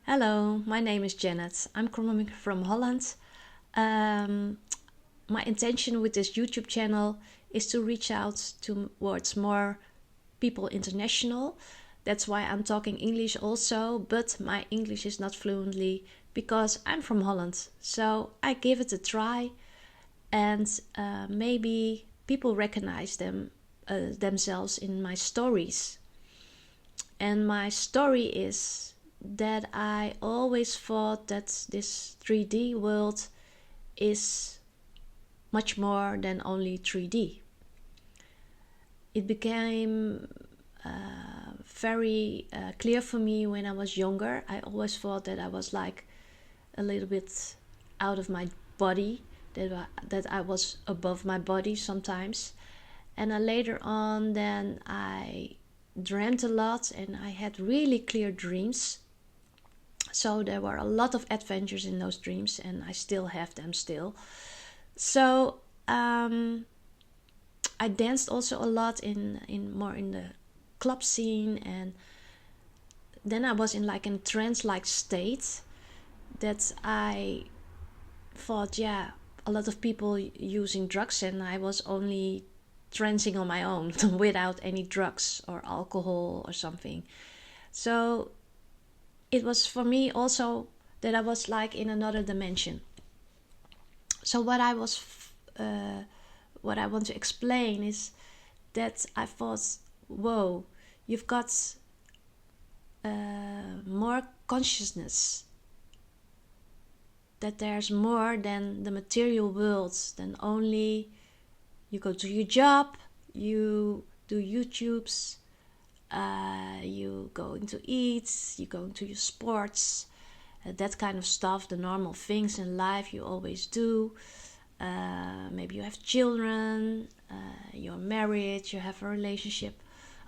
Hello, my name is Jeannet. I'm coming from Holland. Um, my intention with this YouTube channel is to reach out towards more people international. That's why I'm talking English also, but my English is not fluently because I'm from Holland. So I give it a try, and maybe people recognize themselves in my stories. And my story is that I always thought that this 3D world is much more than only 3D. It became very clear for me when I was younger. I always thought that I was like a little bit out of my body, that I was above my body sometimes. And later on, then I dreamt a lot and I had really clear dreams. So there were a lot of adventures in those dreams, and I still have them still. So I danced also a lot in more in the club scene, and then I was in like a trance-like state that I thought, yeah, a lot of people using drugs, and I was only trancing on my own without any drugs or alcohol or something. So it was for me also that I was like in another dimension. So what I want to explain is that I thought, whoa, you've got more consciousness, that there's more than the material world, than only you go to your job, you do YouTubes, you going to eat, you going to your sports, that kind of stuff, the normal things in life you always do. Maybe you have children, you're married, you have a relationship.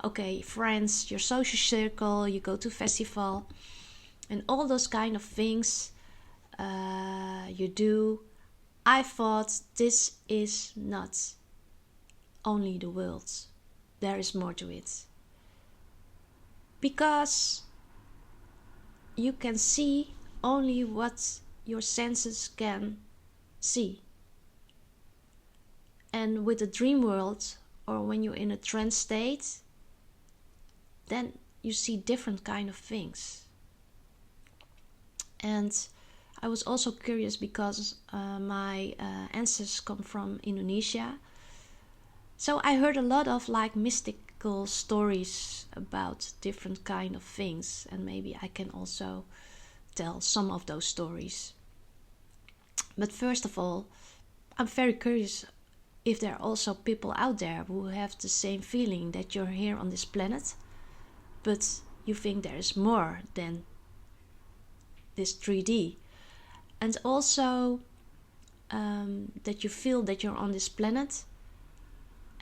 Okay, friends, your social circle, you go to festival, and all those kind of things you do. I thought this is not only the world. There is more to it. Because you can see only what your senses can see. And with the dream world, or when you're in a trance state, then you see different kind of things. And I was also curious because my ancestors come from Indonesia. So I heard a lot of like mystical stories about different kind of things, and maybe I can also tell some of those stories. But first of all, I'm very curious if there are also people out there who have the same feeling that you're here on this planet, but you think there is more than this 3D. And also that you feel that you're on this planet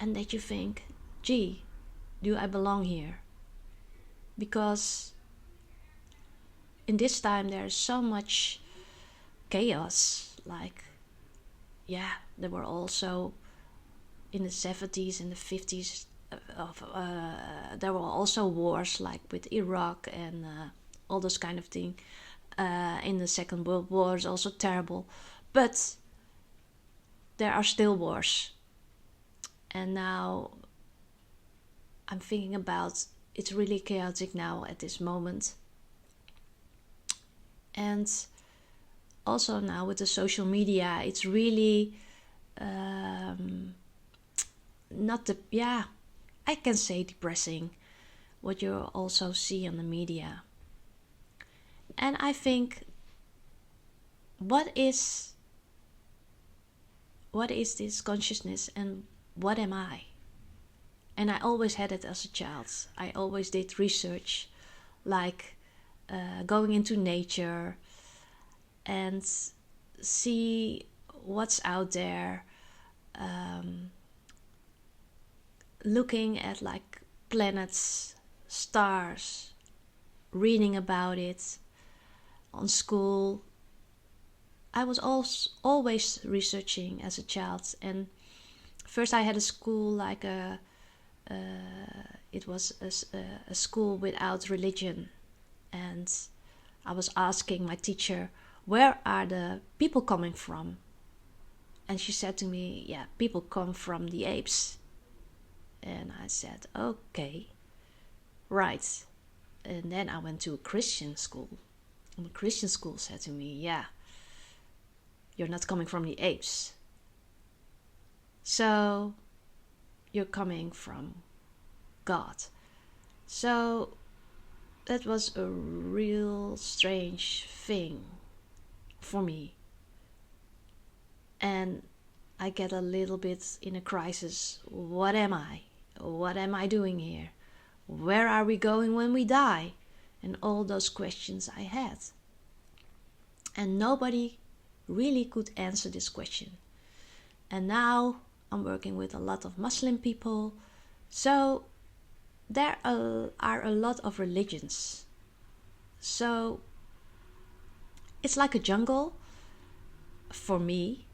and that you think, gee, do I belong here? Because in this time there's so much chaos. Like, yeah, there were also in the 70s and the 50s there were also wars like with Iraq and all those kind of things. In the Second World War is also terrible, but there are still wars. And now I'm thinking about, it's really chaotic now at this moment. And also now with the social media, it's really not the, yeah, I can say depressing, what you also see on the media. And I think, what is this consciousness and what am I? And I always had it as a child. I always did research, like going into nature and see what's out there, looking at like planets, stars, reading about it on school. I was always researching as a child, and first I had a school like it was a school without religion, and I was asking my teacher, where are the people coming from? And she said to me, yeah, people come from the apes. And I said, okay, right. And then I went to a Christian school. And the Christian school said to me, yeah, you're not coming from the apes. So you're coming from God. So that was a real strange thing for me. And I get a little bit in a crisis. What am I? What am I doing here? Where are we going when we die? And all those questions I had. And nobody really could answer this question. And now I'm working with a lot of Muslim people. So there are a lot of religions. So it's like a jungle for me,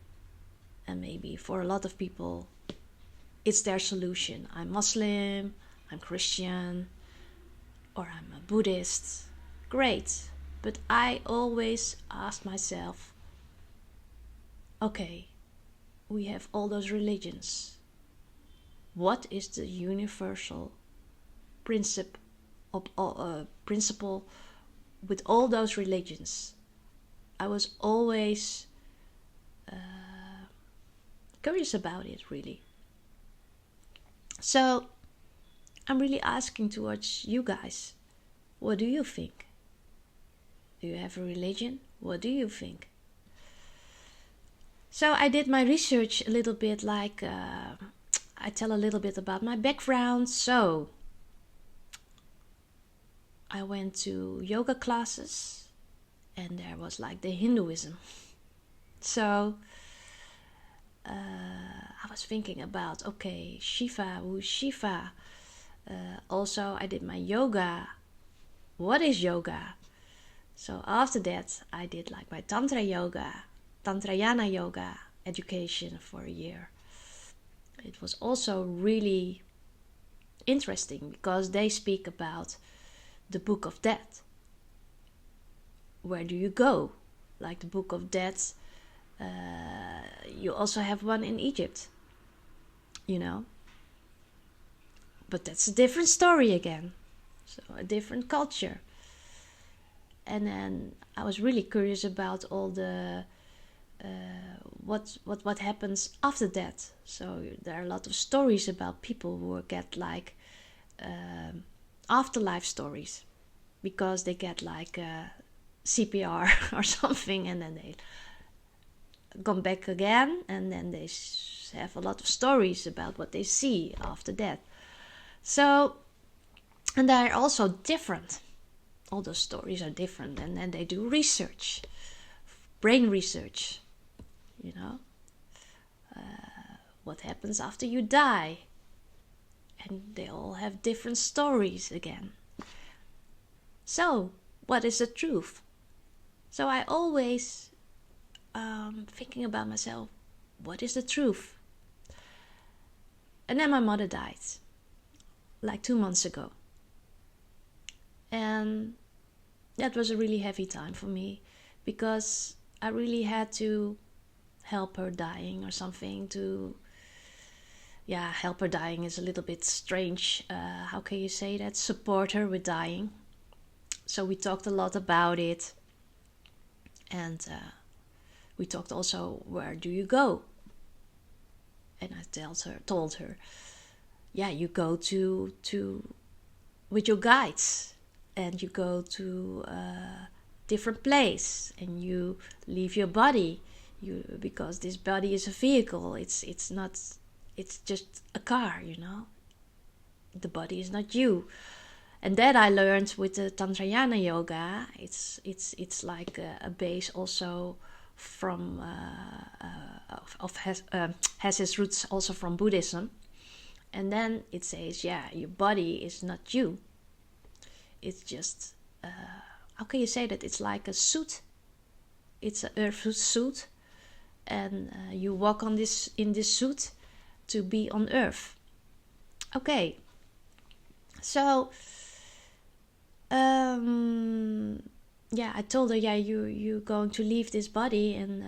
and maybe for a lot of people it's their solution. I'm Muslim, I'm Christian, or I'm a Buddhist. Great. But I always ask myself, okay, we have all those religions. What is the universal principle with all those religions? I was always curious about it, really. So I'm really asking towards you guys, what do you think? Do you have a religion? What do you think? So I did my research a little bit, like I tell a little bit about my background. So I went to yoga classes, and there was like the Hinduism. So I was thinking about, okay, Shiva, who's Shiva? Also, I did my yoga. What is yoga? So after that, I did like my Tantra yoga, Tantrayana yoga education for a year. It was also really interesting because they speak about the Book of Death. Where do you go? Like the Book of Death, you also have one in Egypt, you know. But that's a different story again. So a different culture. And then I was really curious about all the what happens after that. So there are a lot of stories about people who get like afterlife stories, because they get like CPR or something, and then they come back again, and then they have a lot of stories about what they see after that. So, and they're also different. All those stories are different, and then they do research, brain research, you know, what happens after you die, and they all have different stories again. So what is the truth? So I always thinking about myself, what is the truth? And then my mother died like 2 months ago. And that was a really heavy time for me, because I really had to help her dying or something. Help her dying is a little bit strange. How can you say that? Support her with dying. So we talked a lot about it. And we talked also, where do you go? And I told her, yeah, you go to with your guides, and you go to a different place, and you leave your body, because this body is a vehicle. It's just a car, you know. The body is not you. And that I learned with the Tantrayana yoga. It's like a base also from has its roots also from Buddhism. And then it says, yeah, your body is not you. It's just how can you say that? It's like a suit. It's an earth suit, and you walk in this suit to be on earth. Okay, so yeah, I told her, yeah, you're going to leave this body, and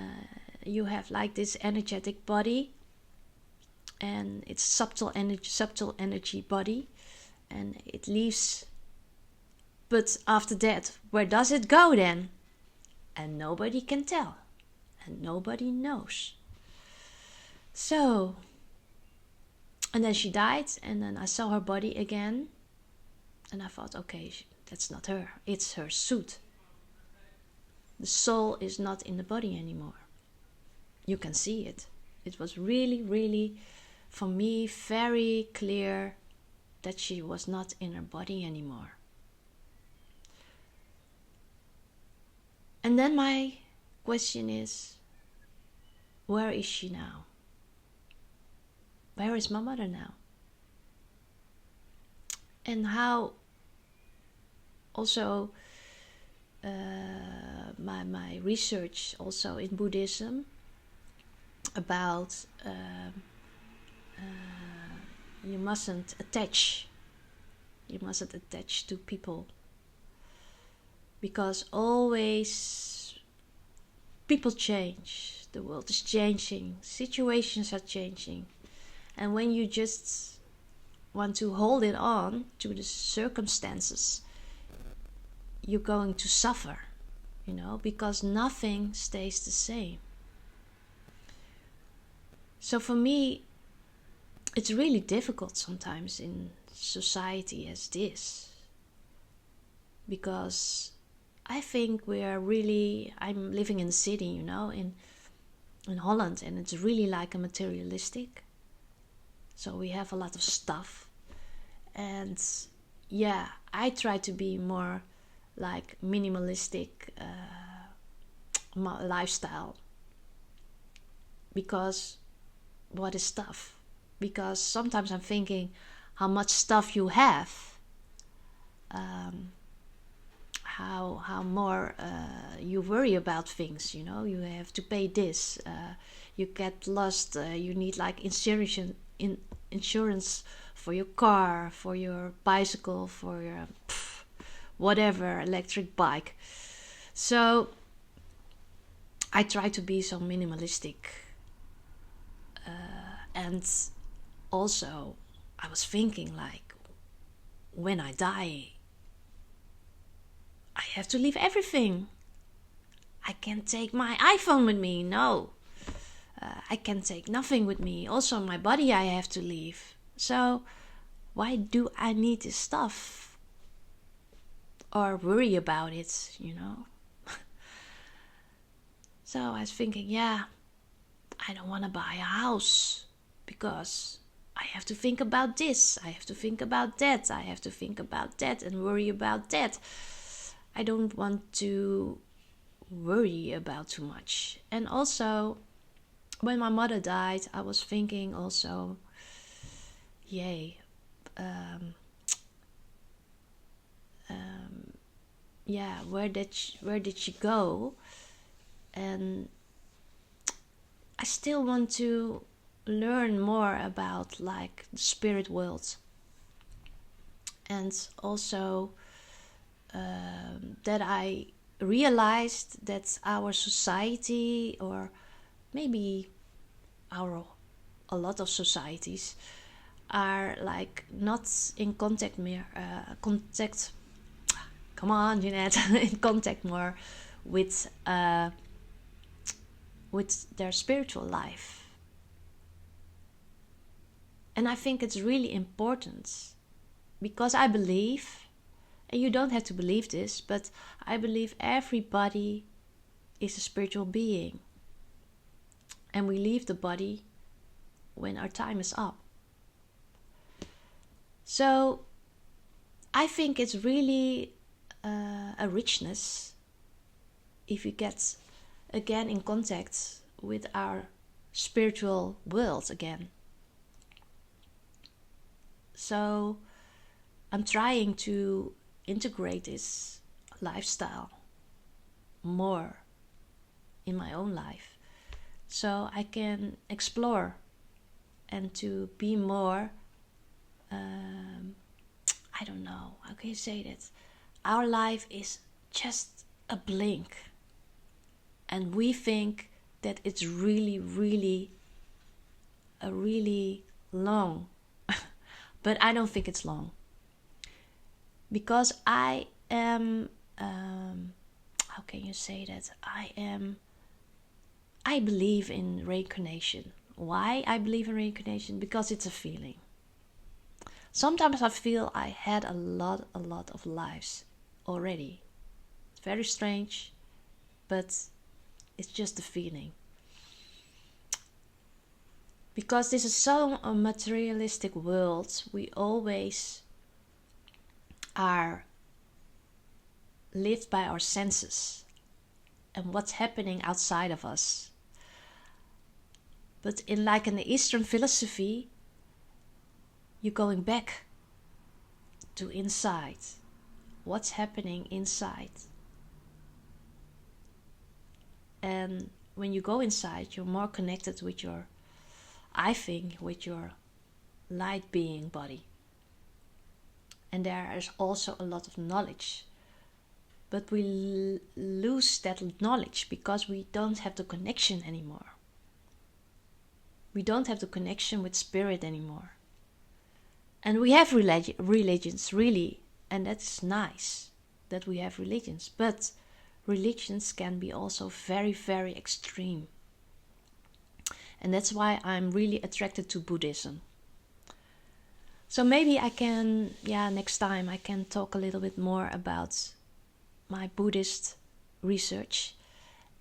you have like this energetic body, and it's subtle energy body, and it leaves. But after that, where does it go then? And nobody can tell, and nobody knows. So, and then she died, and then I saw her body again, and I thought, okay, that's not her, it's her suit. The soul is not in the body anymore. You can see it. It was really, really, for me, very clear that she was not in her body anymore. And then my question is, where is she now? Where is my mother now? And how also my research also in Buddhism about you mustn't attach to people, because always people change, the world is changing, situations are changing, and when you just want to hold it on to the circumstances, you're going to suffer, because nothing stays the same. So for me, it's really difficult sometimes in society as this, because I think I'm living in the city, in Holland, and it's really like a materialistic. So we have a lot of stuff, and yeah, I try to be more like minimalistic lifestyle, because what is stuff? Because sometimes I'm thinking how much stuff you have, how more you worry about things, you have to pay this, you get lost, you need like insurance for your car, for your bicycle, for your whatever, electric bike. So I try to be so minimalistic, and also I was thinking, like, when I die, I have to leave everything. I can't take my iPhone with me, no. I can take nothing with me. Also my body I have to leave. So why do I need this stuff or worry about it? So I was thinking, yeah, I don't want to buy a house, because I have to think about this, I have to think about that, I have to think about that and worry about that. I don't want to worry about too much. And also, when my mother died, I was thinking also, yay, yeah, where did she go? And I still want to learn more about like the spirit world, and also that I realized that our society, or maybe a lot of societies, are like not in contact more. Come on, Jeanette, in contact more with their spiritual life. And I think it's really important, because I believe, and you don't have to believe this, but I believe everybody is a spiritual being, and we leave the body when our time is up. So I think it's really a richness if we get again in contact with our spiritual world again. So I'm trying to integrate this lifestyle more in my own life, so I can explore and to be more, I don't know, how can you say that? Our life is just a blink. And we think that it's really, really, really long. But I don't think it's long. Because I am, how can you say that? I believe in reincarnation. Why I believe in reincarnation? Because it's a feeling. Sometimes I feel I had a lot of lives already. It's very strange, but it's just a feeling. Because this is so a materialistic world, we always are lived by our senses and what's happening outside of us. But in the Eastern philosophy, you're going back to inside. What's happening inside? And when you go inside, you're more connected with your, I think, with your light being body. And there is also a lot of knowledge. But we lose that knowledge because we don't have the connection anymore. We don't have the connection with spirit anymore. And we have religions, really, and that's nice that we have religions. But religions can be also very, very extreme. And that's why I'm really attracted to Buddhism. So maybe I can, next time I can talk a little bit more about my Buddhist research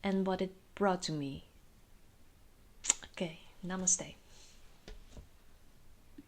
and what it brought to me. Okay, namaste.